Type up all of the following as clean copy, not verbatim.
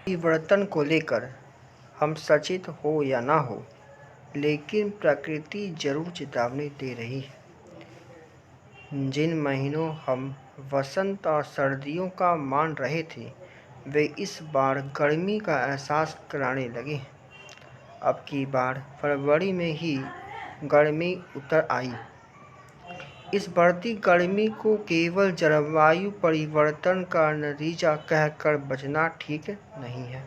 परिवर्तन को लेकर हम सचेत हो या ना हो, लेकिन प्रकृति जरूर चेतावनी दे रही है। जिन महीनों हम वसंत और सर्दियों का मान रहे थे, वे इस बार गर्मी का एहसास कराने लगे। अब की बार फरवरी में ही गर्मी उतर आई। इस बढ़ती गर्मी को केवल जलवायु परिवर्तन का नतीजा कहकर बचना ठीक नहीं है।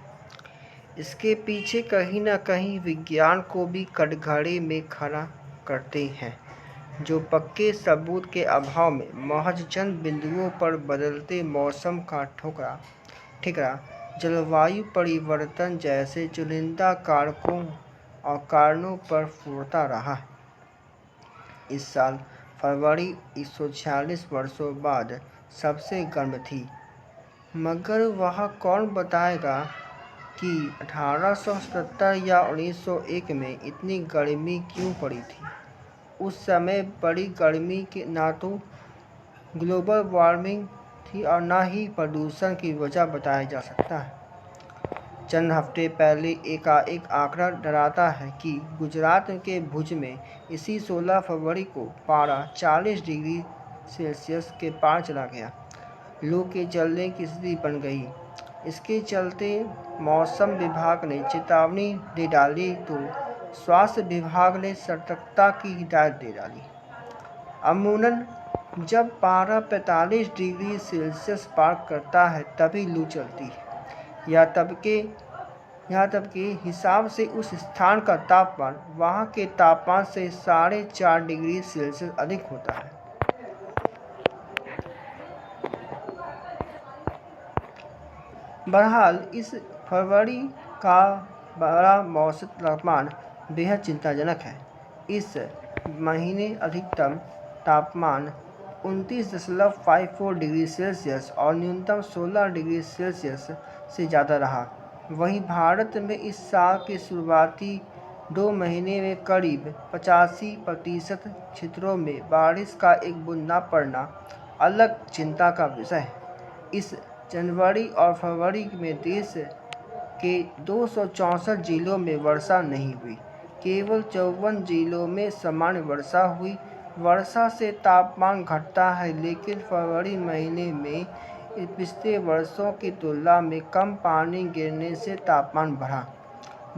इसके पीछे कहीं न कहीं विज्ञान को भी कटघरे में खड़ा करते हैं, जो पक्के सबूत के अभाव में महज चंद बिंदुओं पर बदलते मौसम का ठिकरा जलवायु परिवर्तन जैसे चुनिंदा कारकों और कारणों पर फूटता रहा। इस साल फरवरी 146 वर्षों बाद सबसे गर्म थी, मगर वह कौन बताएगा कि 1870 या 1901 में इतनी गर्मी क्यों पड़ी थी। उस समय बड़ी गर्मी के ना तो ग्लोबल वार्मिंग थी और ना ही प्रदूषण की वजह बताया जा सकता है। चंद हफ्ते पहले एकाएक आंकड़ा डराता है कि गुजरात के भुज में इसी 16 फरवरी को पारा 40 डिग्री सेल्सियस के पार चला गया। लू के चलने की स्थिति बन गई। इसके चलते मौसम विभाग ने चेतावनी दे डाली तो स्वास्थ्य विभाग ने सतर्कता की हिदायत दे डाली। अमूमन जब पारा 45 डिग्री सेल्सियस पार करता है तभी लू चलती है। यहाँ तब के हिसाब से उस स्थान का तापमान वहाँ के तापमान से 4.5 डिग्री सेल्सियस अधिक होता है। बहरहाल इस फरवरी का बड़ा औसत तापमान बेहद चिंताजनक है। इस महीने अधिकतम तापमान 29.54 डिग्री सेल्सियस और न्यूनतम 16 डिग्री सेल्सियस से ज़्यादा रहा। वहीं भारत में इस साल के शुरुआती 2 महीने में करीब 85% क्षेत्रों में बारिश का एक बूंद न पड़ना अलग चिंता का विषय है। इस जनवरी और फरवरी में देश के 264 जिलों में वर्षा नहीं हुई। केवल 54 जिलों में सामान्य वर्षा हुई। वर्षा से तापमान घटता है, लेकिन फरवरी महीने में पिछले वर्षों की तुलना में कम पानी गिरने से तापमान बढ़ा।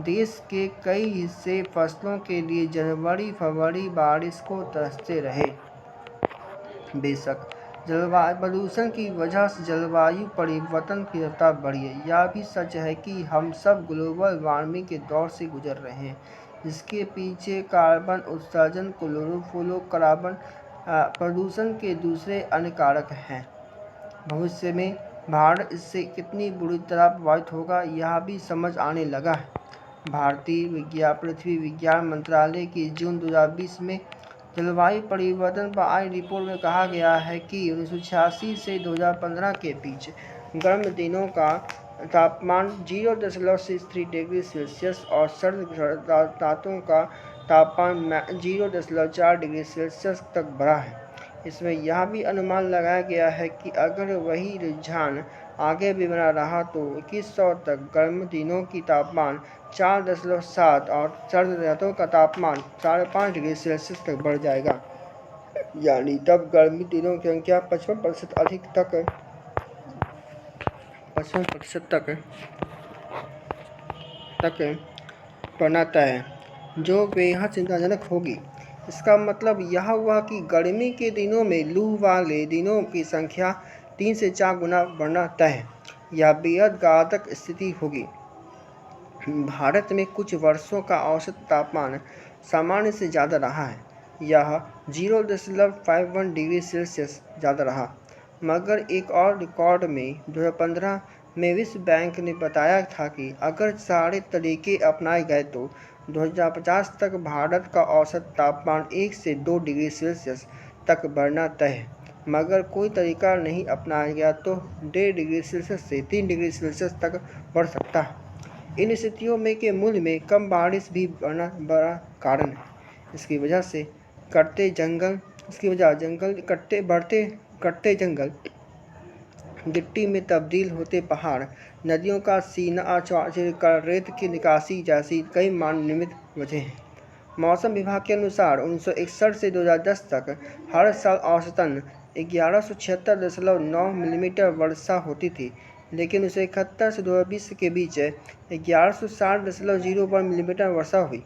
देश के कई हिस्से फसलों के लिए जनवरी फरवरी बारिश को तरसते रहे। बेशक जलवायु प्रदूषण की वजह से जलवायु परिवर्तन की रफ्तार बढ़ी है। यह भी सच है कि हम सब ग्लोबल वार्मिंग के दौर से गुजर रहे हैं, जिसके पीछे कार्बन उत्सर्जन, क्लोरोफ्लोरोकार्बन प्रदूषण के दूसरे अन्य कारक हैं। भविष्य में भारत इससे कितनी बुरी तरह प्रभावित होगा, यह भी समझ आने लगा है। भारतीय पृथ्वी विज्ञान मंत्रालय की जून 2020 में जलवायु परिवर्तन पर आई रिपोर्ट में कहा गया है कि 1986 से 2015 के बीच गर्म दिनों का तापमान 0.63 डिग्री सेल्सियस और सर्द रातों का तापमान 0.4 डिग्री सेल्सियस तक बढ़ा है। इसमें यह भी अनुमान लगाया गया है कि अगर वही रुझान आगे भी बना रहा तो 2100 तक गर्म दिनों की तापमान 4.7 और सर्द रातों का तापमान 5.5 डिग्री सेल्सियस तक बढ़ जाएगा। यानी तब गर्मी दिनों की संख्या 55% तक बढ़ना तय है, जो बेहद चिंताजनक होगी। इसका मतलब यह हुआ कि गर्मी के दिनों में लू वाले दिनों की संख्या 3 से 4 गुना बढ़ना तय है। यह बेहद घातक स्थिति होगी। भारत में कुछ वर्षों का औसत तापमान सामान्य से ज़्यादा रहा है। यह 0.51 डिग्री सेल्सियस ज़्यादा रहा। मगर एक और रिकॉर्ड में 2015 में विश्व बैंक ने बताया था कि अगर सारे तरीके अपनाए गए तो 2050 तक भारत का औसत तापमान 1 से 2 डिग्री सेल्सियस तक बढ़ना तय है। मगर कोई तरीका नहीं अपनाया गया तो 1.5 डिग्री सेल्सियस से 3 डिग्री सेल्सियस तक बढ़ सकता है। इन स्थितियों में के मूल्य में कम बारिश भी बड़ा कारण है। इसकी वजह कटते जंगल गिट्टी में तब्दील होते पहाड़, नदियों का सीना चीरकर रेत की निकासी जैसी कई मानव निर्मित वजह हैं। मौसम विभाग के अनुसार 1961 से 2010 तक हर साल औसतन 1176.9 मिलीमीटर वर्षा होती थी, लेकिन 1971 से 2020 के बीच 1160.01 मिलीमीटर वर्षा हुई।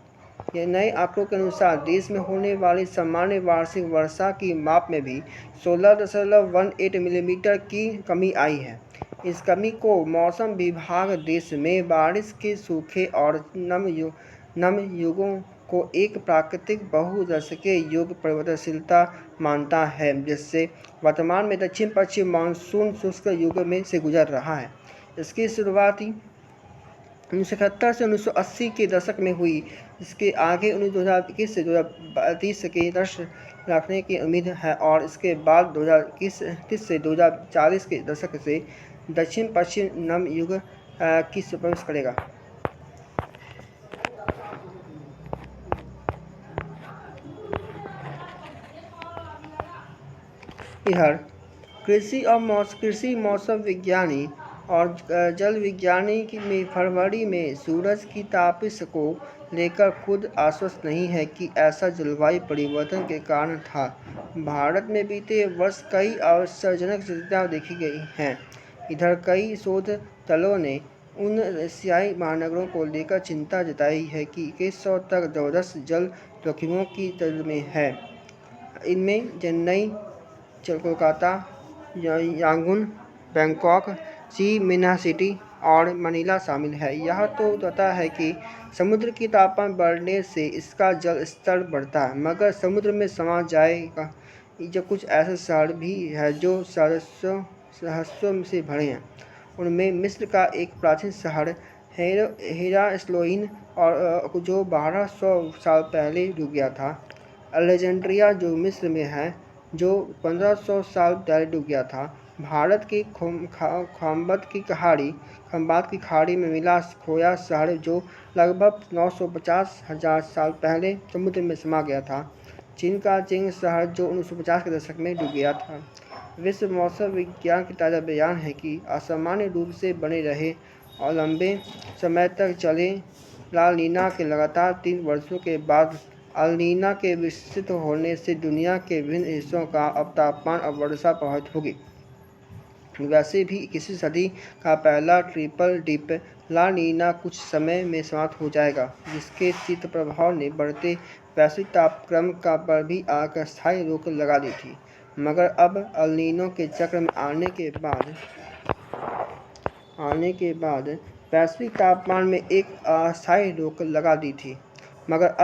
ये नए आंकड़ों के अनुसार देश में होने वाली सामान्य वार्षिक वर्षा की माप में भी 16.18 मिलीमीटर की कमी आई है। इस कमी को मौसम विभाग देश में बारिश के सूखे और नम युगों को एक प्राकृतिक बहुदशकीय युग परिवर्तनशीलता मानता है, जिससे वर्तमान में दक्षिण पश्चिम मानसून शुष्क युग में से गुजर रहा है। इसकी शुरुआती 1971 से 1980 के दशक में हुई। इसके आगे 2021 से 2030 के दर्श रखने की उम्मीद है और इसके बाद 2021 से 2040 के दशक से दक्षिण पश्चिम नम युग की प्रवेश करेगा। इधर कृषि मौसम विज्ञानी और जल विज्ञानी में फरवरी में सूरज की तापिश को लेकर खुद आश्वस्त नहीं है कि ऐसा जलवायु परिवर्तन के कारण था। भारत में बीते वर्ष कई आश्चर्यजनक स्थितियाँ देखी गई हैं। इधर कई शोध दलों ने उन एशियाई महानगरों को लेकर चिंता जताई है कि 2100 तक जबरदस्त जल जोखिमों की दर में है। इनमें चेन्नई, कोलकाता, यांगून, बैंकॉक, चिमिना सिटी और मनीला शामिल है। यह तो पता है कि समुद्र की तापमान बढ़ने से इसका जल स्तर बढ़ता है, मगर समुद्र में समा जाएगा। जो कुछ ऐसे शहर भी हैं जो सहस्रों से भरे हैं। उनमें मिस्र का एक प्राचीन शहर हेरास्लोइन और जो 1200 साल पहले डूब गया था। अलेक्जेंड्रिया जो मिस्र में है, जो 1500 साल पहले डूब गया था। भारत की खंबात की खाड़ी में मिला खोया शहर जो लगभग 950,000 साल पहले समुद्र में समा गया था। चीन का चिंग शहर जो 1950 के दशक में डूब गया था। विश्व मौसम विज्ञान की ताज़ा बयान है कि असामान्य रूप से बने रहे और लंबे समय तक चले ला नीना के लगातार 3 वर्षों के बाद अल नीना के विकसित होने से दुनिया के विभिन्न हिस्सों का अब तापमान और वर्षा प्रभावित होगी। वैसे भी 21वीं सदी का पहला ट्रिपल डिप ला नीना कुछ समय में समाप्त हो जाएगा, जिसके शीत प्रभाव ने बढ़ते वैश्विक तापक्रम पर भी अस्थायी रोक लगा दी थी। मगर अब अल नीनो के चक्र में आने के बाद वैश्विक तापमान में एक अस्थायी रोक लगा दी थी। मगर